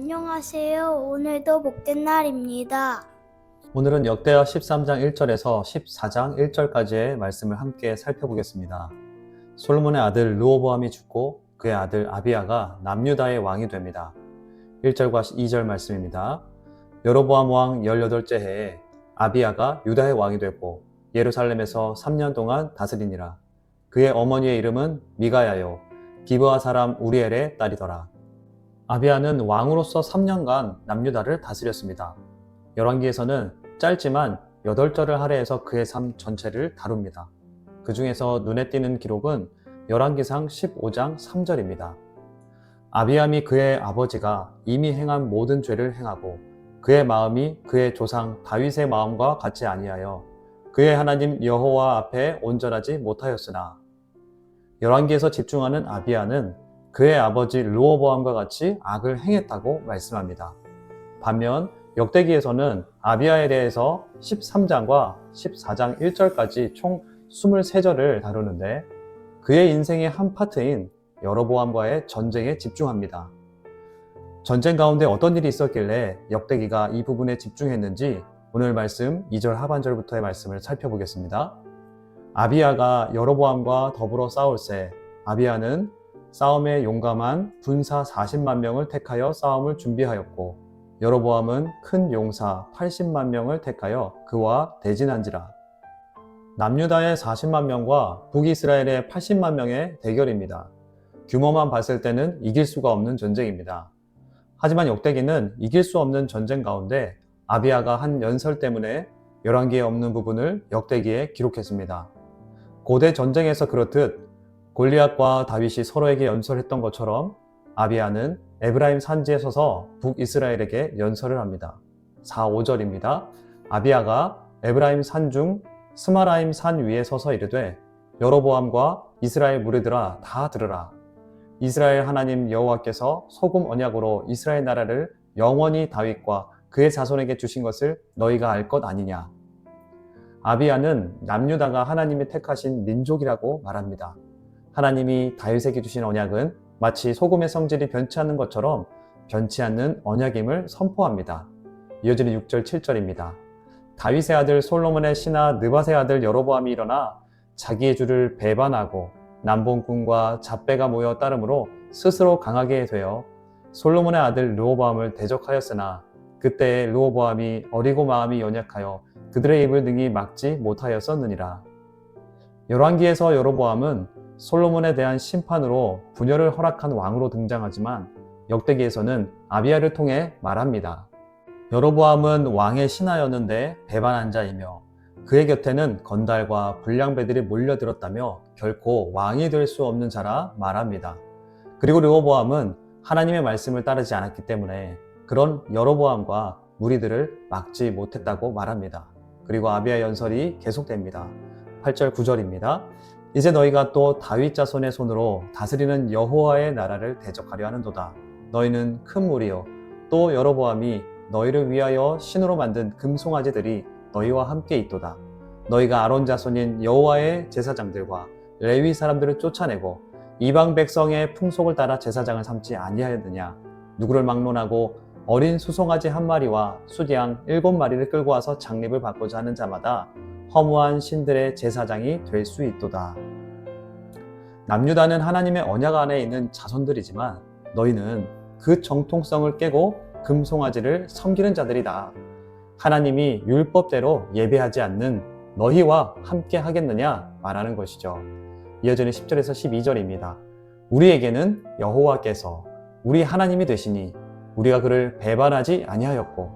안녕하세요. 오늘도 복된 날입니다. 오늘은 역대하 13장 1절에서 14장 1절까지의 말씀을 함께 살펴보겠습니다. 솔로몬의 아들 르호보암이 죽고 그의 아들 아비야가 남유다의 왕이 됩니다. 1절과 2절 말씀입니다. 여로보암 왕 18째 해에 아비야가 유다의 왕이 되고 예루살렘에서 3년 동안 다스리니라. 그의 어머니의 이름은 미가야요 기브아 사람 우리엘의 딸이더라. 아비야는 왕으로서 3년간 남유다를 다스렸습니다. 열왕기에서는 짧지만 8절을 할애해서 그의 삶 전체를 다룹니다. 그 중에서 눈에 띄는 기록은 열왕기상 15장 3절입니다. 아비암이 그의 아버지가 이미 행한 모든 죄를 행하고 그의 마음이 그의 조상 다윗의 마음과 같이 아니하여 그의 하나님 여호와 앞에 온전하지 못하였으나, 열왕기에서 집중하는 아비야는 그의 아버지 르호보암과 같이 악을 행했다고 말씀합니다. 반면 역대기에서는 아비야에 대해서 13장과 14장 1절까지 총 23절을 다루는데 그의 인생의 한 파트인 여로보암과의 전쟁에 집중합니다. 전쟁 가운데 어떤 일이 있었길래 역대기가 이 부분에 집중했는지 오늘 말씀 2절 하반절부터의 말씀을 살펴보겠습니다. 아비야가 여로보암과 더불어 싸울새 아비야는 싸움에 용감한 군사 40만 명을 택하여 싸움을 준비하였고 여로보암은 큰 용사 80만 명을 택하여 그와 대진한지라. 남유다의 40만 명과 북이스라엘의 80만 명의 대결입니다. 규모만 봤을 때는 이길 수가 없는 전쟁입니다. 하지만 역대기는 이길 수 없는 전쟁 가운데 아비야가 한 연설 때문에 열왕기에 없는 부분을 역대기에 기록했습니다. 고대 전쟁에서 그렇듯 골리앗과 다윗이 서로에게 연설했던 것처럼 아비야는 에브라임 산지에 서서 북이스라엘에게 연설을 합니다. 4, 5절입니다. 아비야가 에브라임 산중 스마라임 산 위에 서서 이르되 여로보암과 이스라엘 무리들아 다 들으라. 이스라엘 하나님 여호와께서 소금 언약으로 이스라엘 나라를 영원히 다윗과 그의 자손에게 주신 것을 너희가 알 것 아니냐. 아비야는 남유다가 하나님이 택하신 민족이라고 말합니다. 하나님이 다윗에게 주신 언약은 마치 소금의 성질이 변치 않는 것처럼 변치 않는 언약임을 선포합니다. 이어지는 6절 7절입니다. 다윗의 아들 솔로몬의 신하 느밧의 아들 여로보암이 일어나 자기의 주를 배반하고 남봉꾼과 잡배가 모여 따름으로 스스로 강하게 되어 솔로몬의 아들 르호보암을 대적하였으나 그때에 르호보암이 어리고 마음이 연약하여 그들의 입을 능히 막지 못하였었느니라. 열왕기에서 여로보암은 솔로몬에 대한 심판으로 분열을 허락한 왕으로 등장하지만 역대기에서는 아비야를 통해 말합니다. 여로보암은 왕의 신하였는데 배반한 자이며 그의 곁에는 건달과 불량배들이 몰려들었다며 결코 왕이 될 수 없는 자라 말합니다. 그리고 르호보암은 하나님의 말씀을 따르지 않았기 때문에 그런 여로보암과 무리들을 막지 못했다고 말합니다. 그리고 아비야 연설이 계속됩니다. 8절 9절입니다. 이제 너희가 또 다윗 자손의 손으로 다스리는 여호와의 나라를 대적하려 하는도다. 너희는 큰 무리요 또 여로보암이 너희를 위하여 신으로 만든 금송아지들이 너희와 함께 있도다. 너희가 아론 자손인 여호와의 제사장들과 레위 사람들을 쫓아내고 이방 백성의 풍속을 따라 제사장을 삼지 아니하였느냐. 누구를 막론하고 어린 수송아지 한 마리와 수양 7마리를 끌고 와서 장립을 받고자 하는 자마다 허무한 신들의 제사장이 될 수 있도다. 남유다는 하나님의 언약 안에 있는 자손들이지만 너희는 그 정통성을 깨고 금송아지를 섬기는 자들이다. 하나님이 율법대로 예배하지 않는 너희와 함께 하겠느냐 말하는 것이죠. 이어지는 10절에서 12절입니다. 우리에게는 여호와께서 우리 하나님이 되시니 우리가 그를 배반하지 아니하였고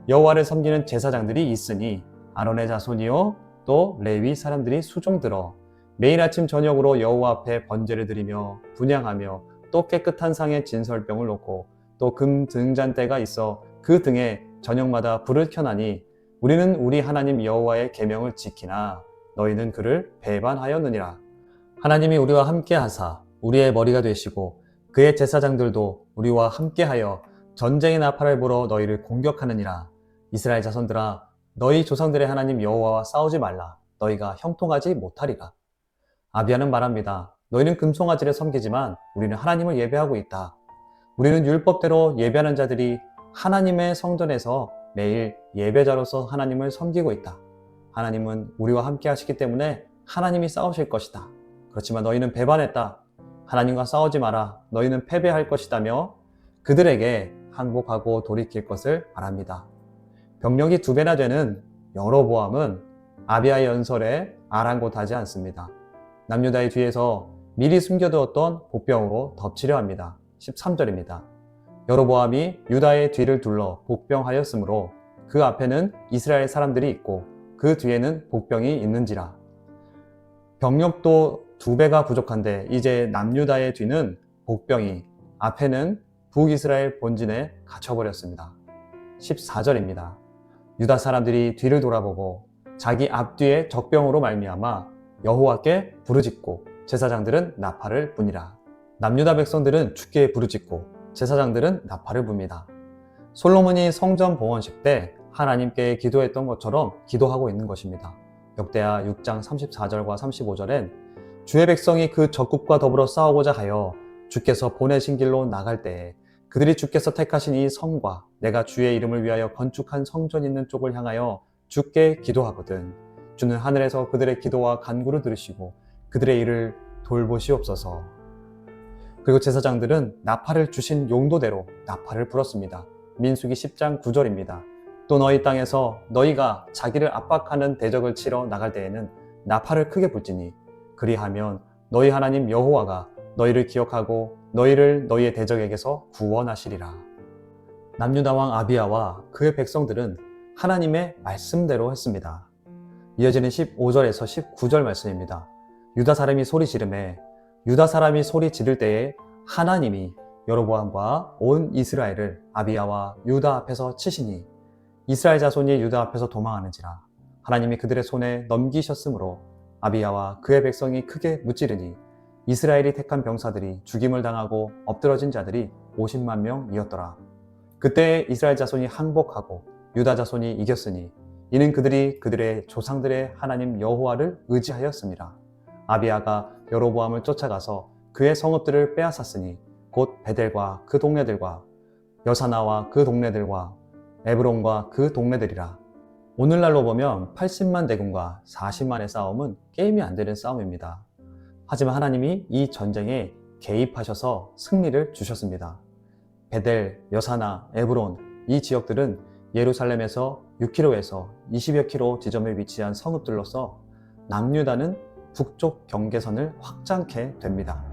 여호와를 섬기는 제사장들이 있으니 아론의 자손이요 또 레위 사람들이 수종들어 매일 아침 저녁으로 여호와 앞에 번제를 드리며 분향하며 또 깨끗한 상에 진설병을 놓고 또 금 등잔대가 있어 그 등에 저녁마다 불을 켜나니 우리는 우리 하나님 여호와의 계명을 지키나 너희는 그를 배반하였느니라. 하나님이 우리와 함께 하사 우리의 머리가 되시고 그의 제사장들도 우리와 함께하여 전쟁의 나팔을 불어 너희를 공격하느니라. 이스라엘 자손들아 너희 조상들의 하나님 여호와와 싸우지 말라. 너희가 형통하지 못하리라. 아비야는 말합니다. 너희는 금송아지를 섬기지만 우리는 하나님을 예배하고 있다. 우리는 율법대로 예배하는 자들이 하나님의 성전에서 매일 예배자로서 하나님을 섬기고 있다. 하나님은 우리와 함께 하시기 때문에 하나님이 싸우실 것이다. 그렇지만 너희는 배반했다. 하나님과 싸우지 마라. 너희는 패배할 것이다며 그들에게 항복하고 돌이킬 것을 바랍니다. 병력이 2배나 되는 여로보암은 아비야의 연설에 아랑곳하지 않습니다. 남유다의 뒤에서 미리 숨겨두었던 복병으로 덮치려 합니다. 13절입니다. 여로보암이 유다의 뒤를 둘러 복병하였으므로 그 앞에는 이스라엘 사람들이 있고 그 뒤에는 복병이 있는지라. 병력도 2배가 부족한데 이제 남유다의 뒤는 복병이, 앞에는 북이스라엘 본진에 갇혀버렸습니다. 14절입니다. 유다 사람들이 뒤를 돌아보고 자기 앞뒤에 적병으로 말미암아 여호와께 부르짖고 제사장들은 나팔을 부니라. 남유다 백성들은 주께 부르짖고 제사장들은 나팔을 붑니다. 솔로몬이 성전 봉헌식 때 하나님께 기도했던 것처럼 기도하고 있는 것입니다. 역대하 6장 34절과 35절엔 주의 백성이 그 적국과 더불어 싸우고자 하여 주께서 보내신 길로 나갈 때에 그들이 주께서 택하신 이 성과 내가 주의 이름을 위하여 건축한 성전 있는 쪽을 향하여 주께 기도하거든. 주는 하늘에서 그들의 기도와 간구를 들으시고 그들의 일을 돌보시옵소서. 그리고 제사장들은 나팔을 주신 용도대로 나팔을 불었습니다. 민수기 10장 9절입니다. 또 너희 땅에서 너희가 자기를 압박하는 대적을 치러 나갈 때에는 나팔을 크게 불지니 그리하면 너희 하나님 여호와가 너희를 기억하고 너희를 너희의 대적에게서 구원하시리라. 남유다 왕 아비야와 그의 백성들은 하나님의 말씀대로 했습니다. 이어지는 15절에서 19절 말씀입니다. 유다 사람이 소리 지르매 유다 사람이 소리 지를 때에 하나님이 여로보암과 온 이스라엘을 아비야와 유다 앞에서 치시니 이스라엘 자손이 유다 앞에서 도망하는지라. 하나님이 그들의 손에 넘기셨으므로 아비야와 그의 백성이 크게 무찌르니 이스라엘이 택한 병사들이 죽임을 당하고 엎드러진 자들이 50만 명이었더라. 그때 이스라엘 자손이 항복하고 유다 자손이 이겼으니 이는 그들이 그들의 조상들의 하나님 여호와를 의지하였습니다. 아비야가 여로보암을 쫓아가서 그의 성읍들을 빼앗았으니 곧 베델과 그 동네들과 여사나와 그 동네들과 에브론과 그 동네들이라. 오늘날로 보면 80만 대군과 40만의 싸움은 게임이 안 되는 싸움입니다. 하지만 하나님이 이 전쟁에 개입하셔서 승리를 주셨습니다. 베델, 여사나, 에브론 이 지역들은 예루살렘에서 6km에서 20여 km 지점에 위치한 성읍들로서 남유다는 북쪽 경계선을 확장케 됩니다.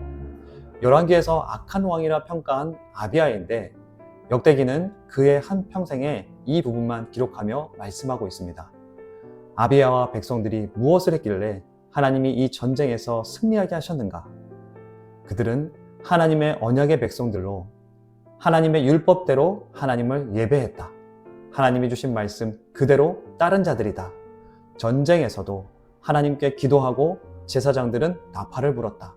열왕기에서 악한 왕이라 평가한 아비야인데 역대기는 그의 한평생에 이 부분만 기록하며 말씀하고 있습니다. 아비야와 백성들이 무엇을 했길래 하나님이 이 전쟁에서 승리하게 하셨는가? 그들은 하나님의 언약의 백성들로 하나님의 율법대로 하나님을 예배했다. 하나님이 주신 말씀 그대로 따른 자들이다. 전쟁에서도 하나님께 기도하고 제사장들은 나팔을 불었다.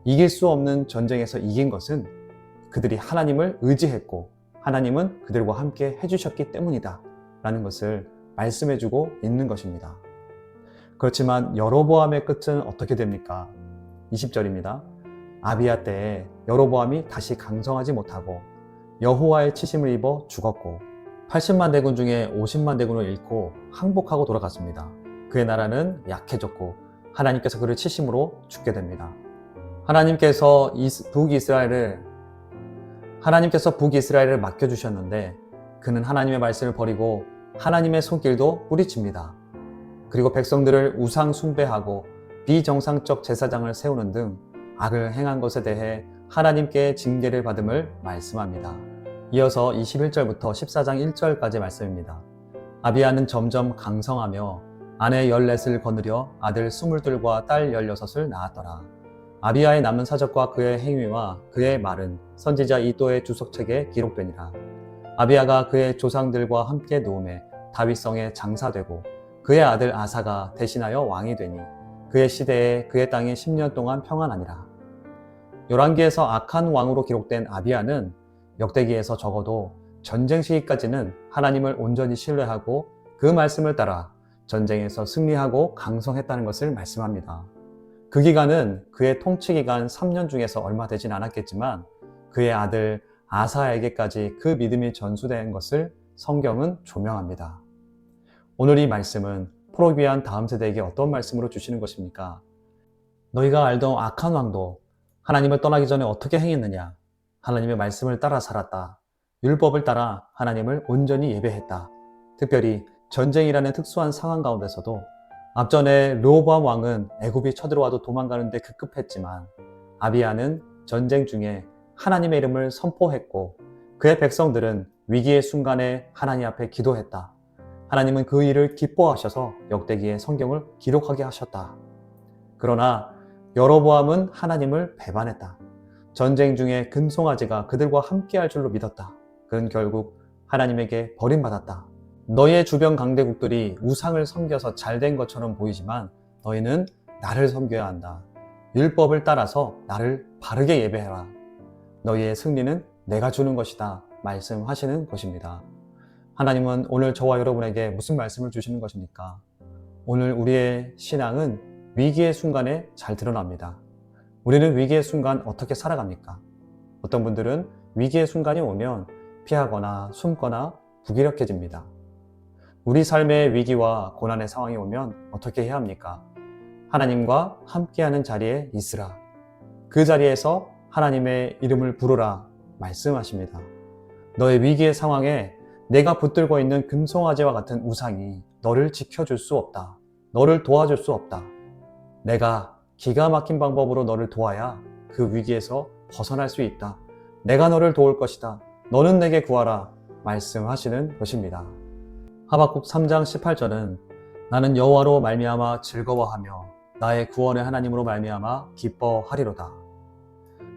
이길 수 없는 전쟁에서 이긴 것은 그들이 하나님을 의지했고 하나님은 그들과 함께 해주셨기 때문이다 라는 것을 말씀해주고 있는 것입니다. 그렇지만 여로보암의 끝은 어떻게 됩니까? 20절입니다. 아비야 때에 여로보암이 다시 강성하지 못하고 여호와의 치심을 입어 죽었고 80만 대군 중에 50만 대군을 잃고 항복하고 돌아갔습니다. 그의 나라는 약해졌고 하나님께서 그를 치심으로 죽게 됩니다. 하나님께서 북이스라엘을 맡겨주셨는데 그는 하나님의 말씀을 버리고 하나님의 손길도 뿌리칩니다. 그리고 백성들을 우상 숭배하고 비정상적 제사장을 세우는 등 악을 행한 것에 대해 하나님께 징계를 받음을 말씀합니다. 이어서 21절부터 14장 1절까지 말씀입니다. 아비야는 점점 강성하며 아내 14을 거느려 아들 22과 딸 16을 낳았더라. 아비야의 남은 사적과 그의 행위와 그의 말은 선지자 이도의 주석책에 기록되니라. 아비야가 그의 조상들과 함께 누움에 다윗성에 장사되고 그의 아들 아사가 대신하여 왕이 되니 그의 시대에 그의 땅이 10년 동안 평안하니라. 열왕기에서 악한 왕으로 기록된 아비야는 역대기에서 적어도 전쟁 시기까지는 하나님을 온전히 신뢰하고 그 말씀을 따라 전쟁에서 승리하고 강성했다는 것을 말씀합니다. 그 기간은 그의 통치 기간 3년 중에서 얼마 되진 않았겠지만 그의 아들 아사에게까지 그 믿음이 전수된 것을 성경은 조명합니다. 오늘 이 말씀은 포로귀한 다음 세대에게 어떤 말씀으로 주시는 것입니까? 너희가 알던 악한 왕도 하나님을 떠나기 전에 어떻게 행했느냐? 하나님의 말씀을 따라 살았다. 율법을 따라 하나님을 온전히 예배했다. 특별히 전쟁이라는 특수한 상황 가운데서도 앞전에 르호보암 왕은 애굽이 쳐들어와도 도망가는데 급급했지만 아비야는 전쟁 중에 하나님의 이름을 선포했고 그의 백성들은 위기의 순간에 하나님 앞에 기도했다. 하나님은 그 일을 기뻐하셔서 역대기에 성경을 기록하게 하셨다. 그러나 여로보암은 하나님을 배반했다. 전쟁 중에 금송아지가 그들과 함께할 줄로 믿었다. 그는 결국 하나님에게 버림받았다. 너희의 주변 강대국들이 우상을 섬겨서 잘된 것처럼 보이지만 너희는 나를 섬겨야 한다. 율법을 따라서 나를 바르게 예배해라. 너희의 승리는 내가 주는 것이다. 말씀하시는 것입니다. 하나님은 오늘 저와 여러분에게 무슨 말씀을 주시는 것입니까? 오늘 우리의 신앙은 위기의 순간에 잘 드러납니다. 우리는 위기의 순간 어떻게 살아갑니까? 어떤 분들은 위기의 순간이 오면 피하거나 숨거나 무기력해집니다. 우리 삶의 위기와 고난의 상황이 오면 어떻게 해야 합니까? 하나님과 함께하는 자리에 있으라. 그 자리에서 하나님의 이름을 부르라 말씀하십니다. 너의 위기의 상황에 내가 붙들고 있는 금송아지와 같은 우상이 너를 지켜줄 수 없다. 너를 도와줄 수 없다. 내가 기가 막힌 방법으로 너를 도와야 그 위기에서 벗어날 수 있다. 내가 너를 도울 것이다. 너는 내게 구하라 말씀하시는 것입니다. 하박국 3장 18절은 나는 여호와로 말미암아 즐거워하며 나의 구원의 하나님으로 말미암아 기뻐하리로다.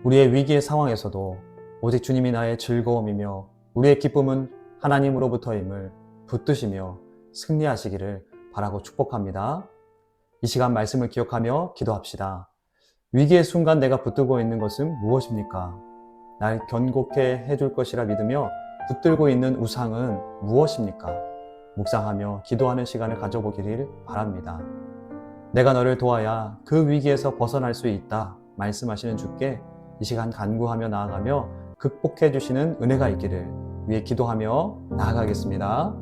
우리의 위기의 상황에서도 오직 주님이 나의 즐거움이며 우리의 기쁨은 하나님으로부터임을 붙드시며 승리하시기를 바라고 축복합니다. 이 시간 말씀을 기억하며 기도합시다. 위기의 순간 내가 붙들고 있는 것은 무엇입니까? 날 견고케 해줄 것이라 믿으며 붙들고 있는 우상은 무엇입니까? 묵상하며 기도하는 시간을 가져보기를 바랍니다. 내가 너를 도와야 그 위기에서 벗어날 수 있다 말씀하시는 주께 이 시간 간구하며 나아가며 극복해 주시는 은혜가 있기를 위해 기도하며 나아가겠습니다.